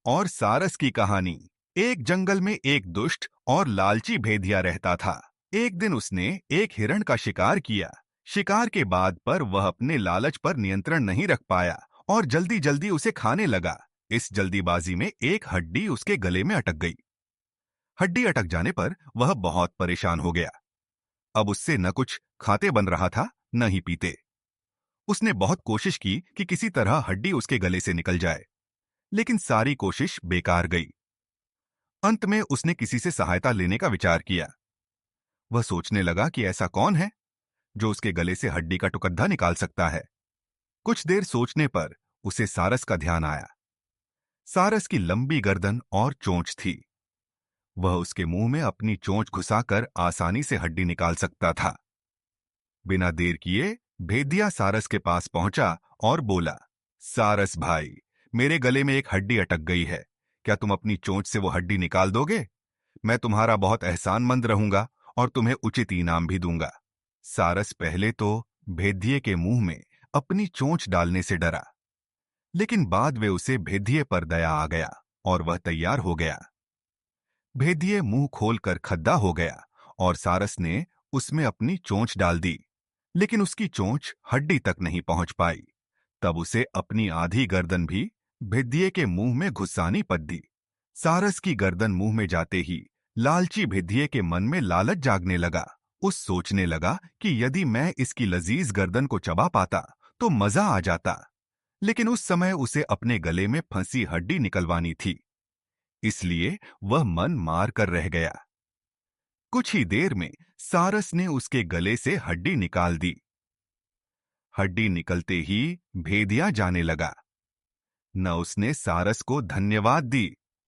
और सारस की कहानी। एक जंगल में एक दुष्ट और लालची भेदिया रहता था। एक दिन उसने एक हिरण का शिकार किया। शिकार के बाद पर वह अपने लालच पर नियंत्रण नहीं रख पाया और जल्दी जल्दी उसे खाने लगा। इस जल्दीबाजी में एक हड्डी उसके गले में अटक गई। हड्डी अटक जाने पर वह बहुत परेशान हो गया। अब उससे न कुछ खाते बन रहा था, न ही पीते। उसने बहुत कोशिश की कि किसी तरह हड्डी उसके गले से निकल जाए, लेकिन सारी कोशिश बेकार गई। अंत में उसने किसी से सहायता लेने का विचार किया। वह सोचने लगा कि ऐसा कौन है जो उसके गले से हड्डी का टुकड़ा निकाल सकता है। कुछ देर सोचने पर उसे सारस का ध्यान आया। सारस की लंबी गर्दन और चोंच थी। वह उसके मुंह में अपनी चोंच घुसाकर आसानी से हड्डी निकाल सकता था। बिना देर किए भेदिया सारस के पास पहुंचा और बोला, सारस भाई, मेरे गले में एक हड्डी अटक गई है। क्या तुम अपनी चोंच से वो हड्डी निकाल दोगे? मैं तुम्हारा बहुत एहसानमंद रहूंगा और तुम्हें उचित इनाम भी दूंगा। सारस पहले तो भेदिये के मुंह में अपनी चोंच डालने से डरा, लेकिन बाद वे उसे भेदिये पर दया आ गया और वह तैयार हो गया। भेदिये मुंह खोलकर खद्दा हो गया और सारस ने उसमें अपनी चोंच डाल दी, लेकिन उसकी चोंच हड्डी तक नहीं पहुंच पाई। तब उसे अपनी आधी गर्दन भी भेदिये के मुंह में घुसानी पड़ी। सारस की गर्दन मुंह में जाते ही लालची भेदिये के मन में लालच जागने लगा। उस सोचने लगा कि यदि मैं इसकी लजीज गर्दन को चबा पाता तो मजा आ जाता, लेकिन उस समय उसे अपने गले में फंसी हड्डी निकलवानी थी। इसलिए वह मन मार कर रह गया। कुछ ही देर में सारस ने उसके गले से हड्डी निकाल दी। हड्डी निकलते ही भेदिया जाने लगा। न उसने सारस को धन्यवाद दी